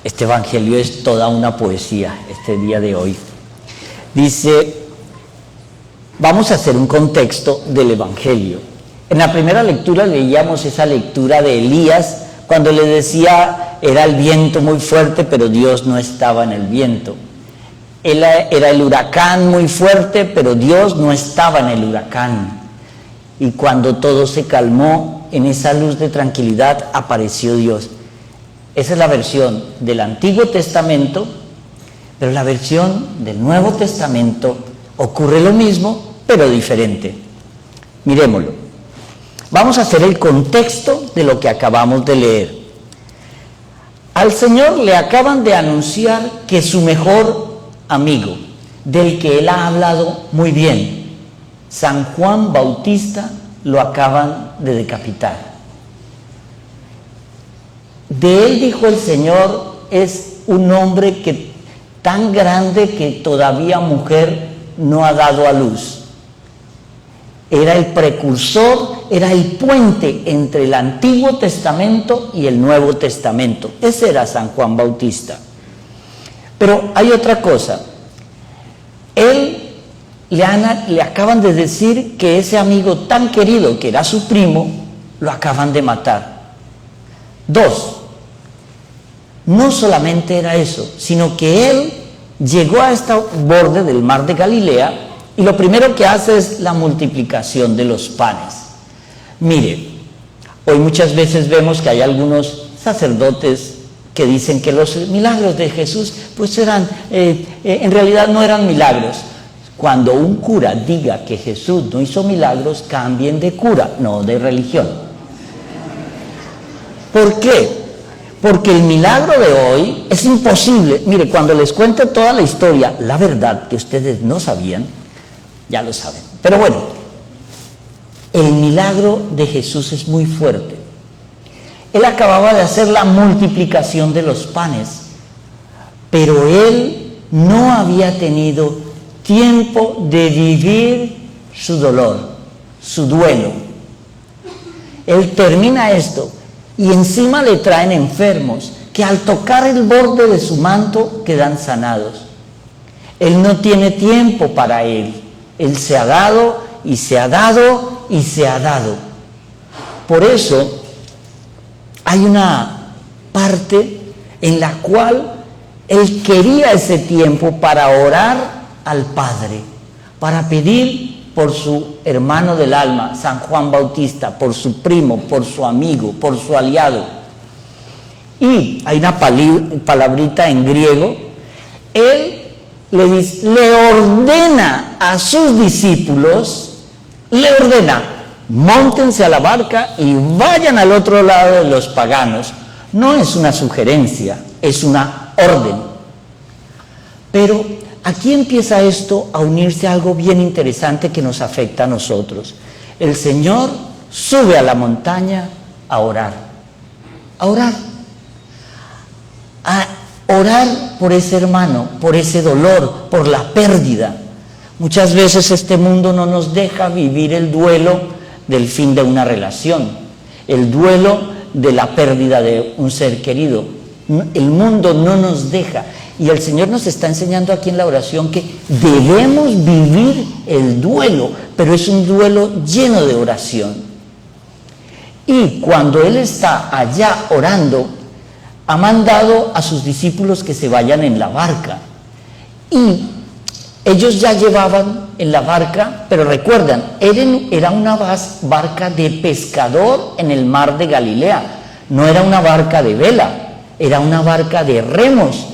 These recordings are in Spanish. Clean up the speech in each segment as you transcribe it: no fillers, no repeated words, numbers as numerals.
Este evangelio es toda una poesía, este día de hoy. Dice, vamos a hacer un contexto del evangelio. En la primera lectura leíamos esa lectura de Elías, cuando le decía, era el viento muy fuerte, pero Dios no estaba en el viento. Era el huracán muy fuerte, pero Dios no estaba en el huracán. Y cuando todo se calmó, en esa luz de tranquilidad apareció Dios. Esa es la versión del Antiguo Testamento, pero la versión del Nuevo Testamento ocurre lo mismo, pero diferente. Miremoslo. Vamos a hacer el contexto de lo que acabamos de leer. Al Señor le acaban de anunciar que su mejor amigo, del que Él ha hablado muy bien, San Juan Bautista, lo acaban de decapitar. De él, dijo el Señor, es un hombre tan grande que todavía mujer no ha dado a luz. Era el precursor, era el puente entre el Antiguo Testamento y el Nuevo Testamento. Ese era San Juan Bautista. Pero hay otra cosa. Él le acaban de decir que ese amigo tan querido, que era su primo, lo acaban de matar. 2. No solamente era eso, sino que él llegó a este borde del mar de Galilea y lo primero que hace es la multiplicación de los panes. Mire, hoy muchas veces vemos que hay algunos sacerdotes que dicen que los milagros de Jesús pues en realidad no eran milagros. Cuando un cura diga que Jesús no hizo milagros, cambien de cura, no de religión. ¿Por qué? Porque el milagro de hoy es imposible. Mire, cuando les cuente toda la historia, la verdad que ustedes no sabían, ya lo saben. Pero bueno, el milagro de Jesús es muy fuerte. Él acababa de hacer la multiplicación de los panes, pero él no había tenido tiempo de vivir su dolor, su duelo. Él termina esto y encima le traen enfermos que al tocar el borde de su manto quedan sanados. Él no tiene tiempo para él. Él se ha dado y se ha dado y se ha dado. Por eso hay una parte en la cual él quería ese tiempo para orar al Padre, para pedir por su hermano del alma, San Juan Bautista, por su primo, por su amigo, por su aliado. Y hay una palabrita en griego. Él le ordena a sus discípulos, móntense a la barca y vayan al otro lado de los paganos. No es una sugerencia, es una orden. Pero aquí empieza esto a unirse a algo bien interesante que nos afecta a nosotros. El Señor sube a la montaña a orar por ese hermano, por ese dolor, por la pérdida. Muchas veces este mundo no nos deja vivir el duelo del fin de una relación, el duelo de la pérdida de un ser querido. El mundo no nos deja. Y el Señor nos está enseñando aquí en la oración que debemos vivir el duelo, pero es un duelo lleno de oración. Y cuando Él está allá orando, ha mandado a sus discípulos que se vayan en la barca. Y ellos ya llevaban en la barca, pero recuerdan, era una barca de pescador en el mar de Galilea. No era una barca de vela, era una barca de remos.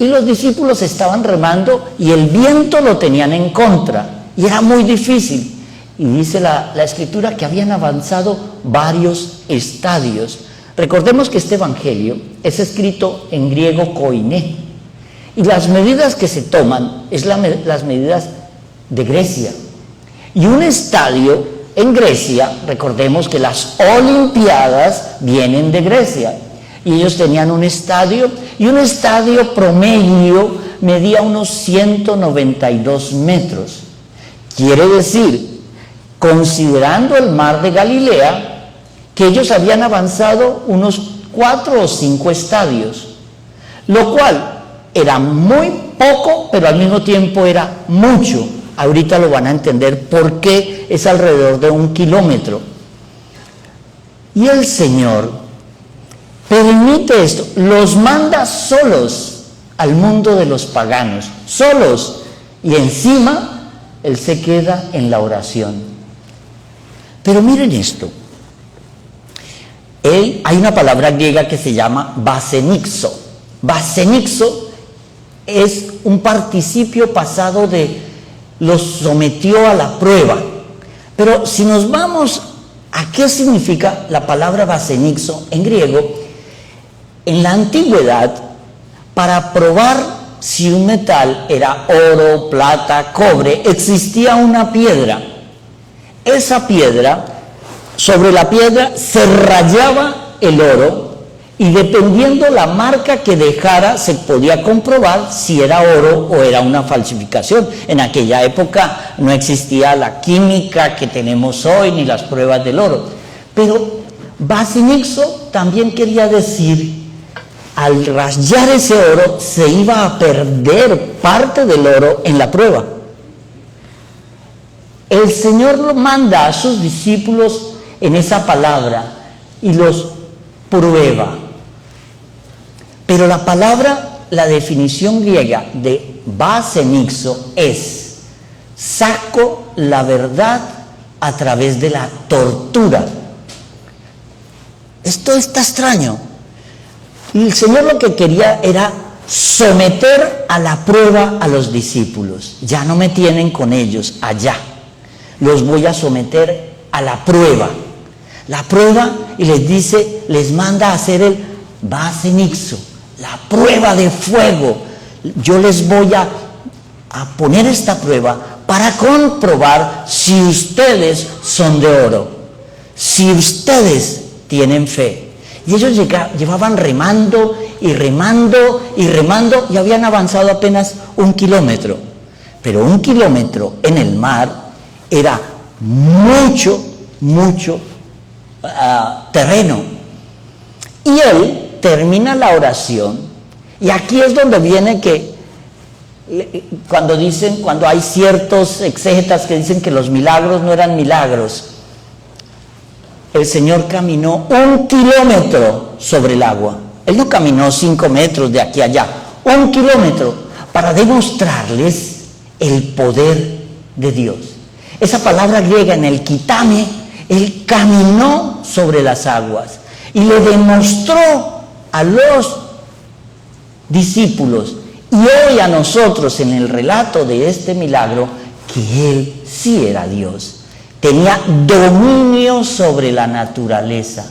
Y los discípulos estaban remando y el viento lo tenían en contra. Y era muy difícil. Y dice la Escritura que habían avanzado varios estadios. Recordemos que este evangelio es escrito en griego koiné. Y las medidas que se toman es las medidas de Grecia. Y un estadio en Grecia, recordemos que las Olimpiadas vienen de Grecia. Y ellos tenían un estadio, y un estadio promedio medía unos 192 metros. Quiere decir, considerando el mar de Galilea, que ellos habían avanzado unos 4 o 5 estadios. lo cual era muy poco, pero al mismo tiempo era mucho. Ahorita lo van a entender por qué es alrededor de 1 kilómetro. Y el Señor permite esto, los manda solos al mundo de los paganos, solos, y encima Él se queda en la oración. Pero miren esto, hay una palabra griega que se llama basenixo. Basenixo es un participio pasado de los sometió a la prueba. Pero si nos vamos a qué significa la palabra basenixo en griego, en la antigüedad, para probar si un metal era oro, plata, cobre, existía una piedra. Esa piedra, sobre la piedra se rayaba el oro y dependiendo la marca que dejara se podía comprobar si era oro o era una falsificación. En aquella época no existía la química que tenemos hoy ni las pruebas del oro. Pero basenixo también quería decir, al rayar ese oro se iba a perder parte del oro en la prueba. El Señor lo manda a sus discípulos en esa palabra y los prueba. Pero la palabra, la definición griega de basenixo es: saco la verdad a través de la tortura. Esto está extraño. Y el Señor lo que quería era someter a la prueba a los discípulos. Ya no me tienen con ellos allá. Los voy a someter a la prueba. La prueba, y les dice, les manda a hacer el basenixo, la prueba de fuego. Yo les voy a poner esta prueba para comprobar si ustedes son de oro, si ustedes tienen fe. Y ellos llevaban remando y remando y remando y habían avanzado apenas 1 kilómetro. Pero 1 kilómetro en el mar era mucho terreno. Y él termina la oración y aquí es donde viene que cuando hay ciertos exégetas que dicen que los milagros no eran milagros. El Señor caminó 1 kilómetro sobre el agua. Él no caminó 5 metros de aquí a allá, 1 kilómetro, para demostrarles el poder de Dios. Esa palabra griega en el kitame, Él caminó sobre las aguas y le demostró a los discípulos y hoy a nosotros en el relato de este milagro que Él sí era Dios. Tenía dominio sobre la naturaleza.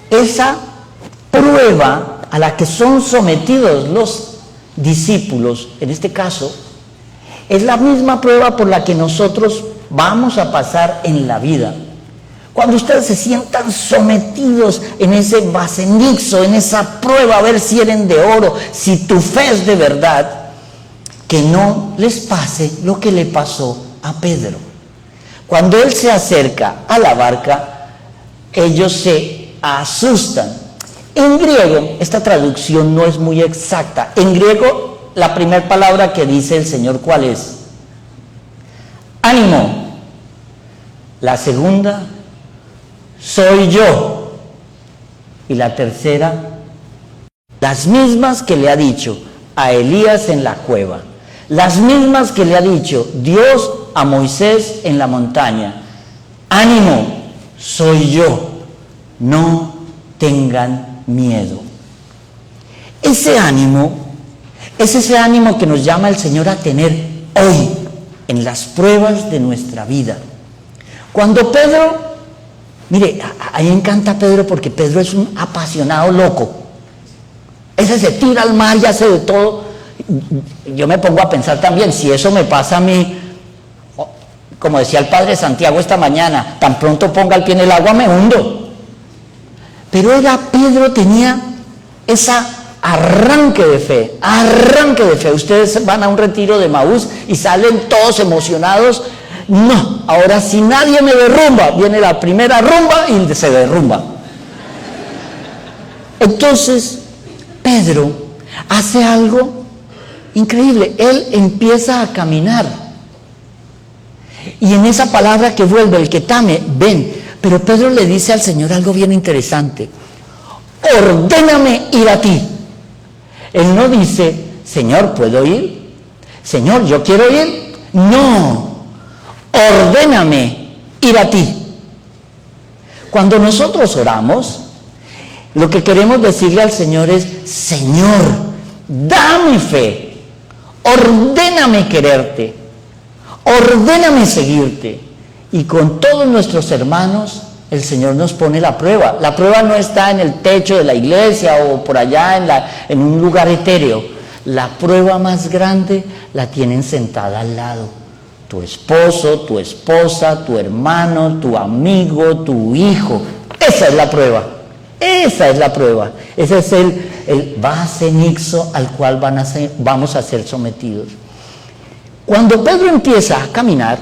Esa prueba a la que son sometidos los discípulos, en este caso, es la misma prueba por la que nosotros vamos a pasar en la vida. Cuando ustedes se sientan sometidos en ese basenixo, en esa prueba a ver si eres de oro, si tu fe es de verdad, que no les pase lo que le pasó a Pedro. Cuando él se acerca a la barca, ellos se asustan. En griego, esta traducción no es muy exacta. En griego, la primera palabra que dice el Señor, ¿cuál es? Ánimo. La segunda, soy yo. Y la tercera, las mismas que le ha dicho a Elías en la cueva. Las mismas que le ha dicho Dios a Moisés en la montaña. Ánimo, soy yo, no tengan miedo. Ese ánimo es ese ánimo que nos llama el Señor a tener hoy en las pruebas de nuestra vida. Cuando Pedro, mire, a mí me encanta Pedro porque Pedro es un apasionado loco. Ese se tira al mar y hace de todo. Yo me pongo a pensar también, si eso me pasa a mí, como decía el padre Santiago esta mañana, tan pronto ponga el pie en el agua me hundo. Pero Pedro tenía esa arranque de fe. Ustedes van a un retiro de Maús y salen todos emocionados. No, ahora si nadie me derrumba, viene la primera rumba y se derrumba. Entonces, Pedro hace algo increíble. Él empieza a caminar. Y en esa palabra que vuelve, el que tame, ven. Pero Pedro le dice al Señor algo bien interesante. Ordéname ir a ti. Él no dice, Señor, ¿puedo ir? Señor, yo quiero ir. No, ordéname ir a ti. Cuando nosotros oramos, lo que queremos decirle al Señor es, Señor, dame fe, ordéname quererte, ordéname seguirte. Y con todos nuestros hermanos, el Señor nos pone la prueba. La prueba no está en el techo de la iglesia o por allá en un lugar etéreo. La prueba más grande la tienen sentada al lado. Tu esposo, tu esposa, tu hermano, tu amigo, tu hijo. Esa es la prueba. Esa es la prueba. Ese es el base nixo al cual vamos a ser sometidos. Cuando Pedro empieza a caminar,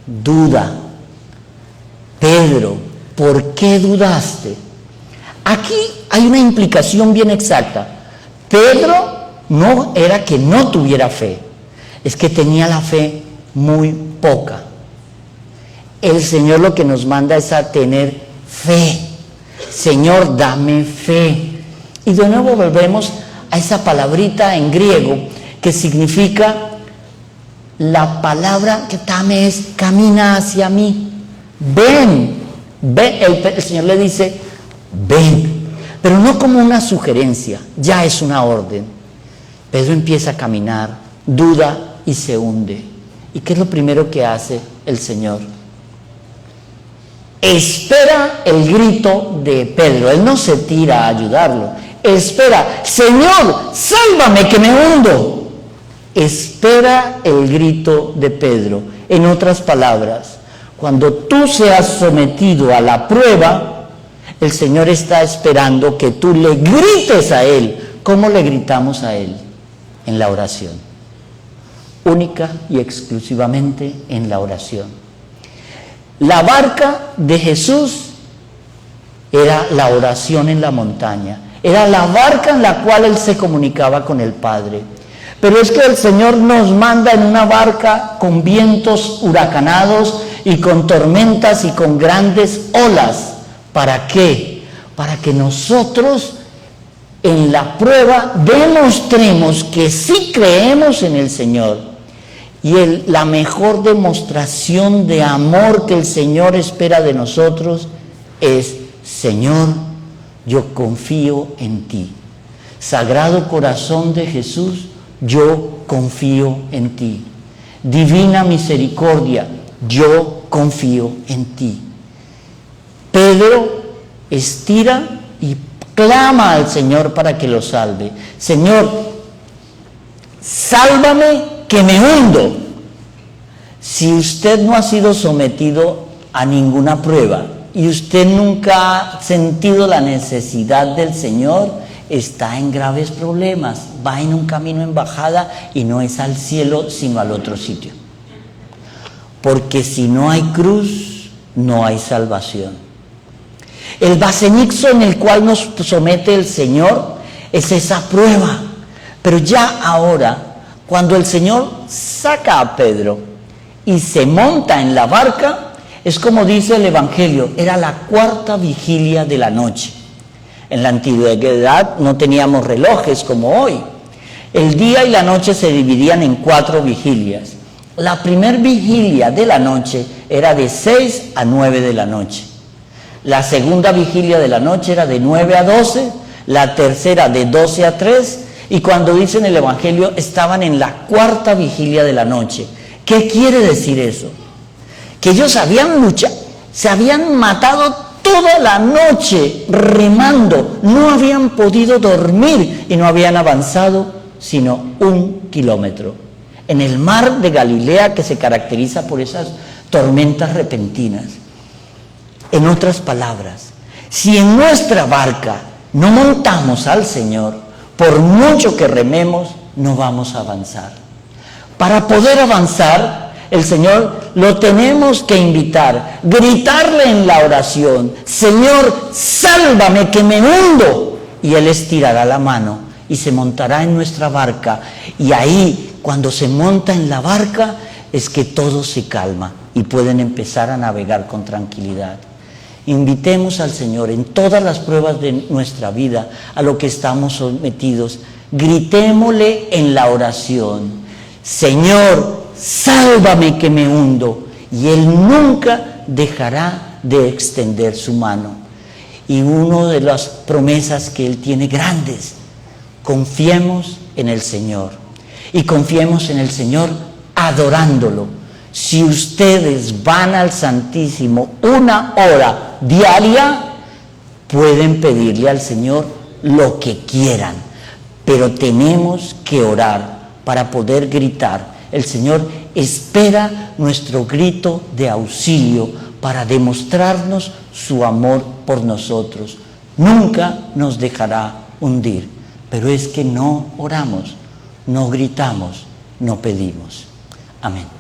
duda. Pedro, ¿por qué dudaste? Aquí hay una implicación bien exacta. Pedro no era que no tuviera fe, es que tenía la fe muy poca. El Señor lo que nos manda es a tener fe. Señor, dame fe. Y de nuevo volvemos a esa palabrita en griego que significa, la palabra que tame es camina hacia mí. Ven, ven. El Señor le dice, ven. Pero no como una sugerencia, ya es una orden. Pedro empieza a caminar, duda y se hunde. ¿Y qué es lo primero que hace el Señor? Espera el grito de Pedro. Él no se tira a ayudarlo. Espera, Señor, sálvame que me hundo. Espera el grito de Pedro. En otras palabras, cuando tú seas sometido a la prueba, el Señor está esperando que tú le grites a Él. ¿Cómo le gritamos a Él? En la oración. Única y exclusivamente en la oración. La barca de Jesús era la oración en la montaña. Era la barca en la cual Él se comunicaba con el Padre. Pero es que el Señor nos manda en una barca con vientos huracanados y con tormentas y con grandes olas. ¿Para qué? Para que nosotros en la prueba demostremos que sí creemos en el Señor. Y la mejor demostración de amor que el Señor espera de nosotros es, Señor, yo confío en ti. Sagrado Corazón de Jesús, yo confío en ti. Divina Misericordia, yo confío en ti. Pedro estira y clama al Señor para que lo salve. Señor, sálvame que me hundo. Si usted no ha sido sometido a ninguna prueba y usted nunca ha sentido la necesidad del Señor, está en graves problemas, va en un camino en bajada y no es al cielo sino al otro sitio. Porque si no hay cruz, no hay salvación. El basenixo en el cual nos somete el Señor es esa prueba. Pero ya ahora, cuando el Señor saca a Pedro y se monta en la barca, es como dice el Evangelio, era la cuarta vigilia de la noche. En la antigüedad no teníamos relojes como hoy. El día y la noche se dividían en 4 vigilias. La primer vigilia de la noche era de 6 a 9 de la noche. La segunda vigilia de la noche era de 9 a 12, la tercera de 12 a 3, y cuando dice en el Evangelio, estaban en la cuarta vigilia de la noche. ¿Qué quiere decir eso? Que ellos habían luchado, se habían matado toda la noche remando, no habían podido dormir y no habían avanzado sino 1 kilómetro. En el mar de Galilea, que se caracteriza por esas tormentas repentinas. En otras palabras, si en nuestra barca no montamos al Señor, por mucho que rememos, no vamos a avanzar. Para poder avanzar, el Señor lo tenemos que invitar, gritarle en la oración, Señor, sálvame que me hundo. y Él estirará la mano y se montará en nuestra barca, y ahí, cuando se monta en la barca, es que todo se calma y pueden empezar a navegar con tranquilidad. Invitemos al Señor en todas las pruebas de nuestra vida a lo que estamos sometidos. Gritémosle en la oración: Señor, sálvame que me hundo. Y Él nunca dejará de extender su mano. Y una de las promesas que Él tiene grandes: confiemos en el Señor. Y confiemos en el Señor adorándolo. Si ustedes van al Santísimo 1 hora diaria, pueden pedirle al Señor lo que quieran, pero tenemos que orar para poder gritar. El Señor espera nuestro grito de auxilio para demostrarnos su amor por nosotros. Nunca nos dejará hundir, pero es que no oramos, no gritamos, no pedimos. Amén.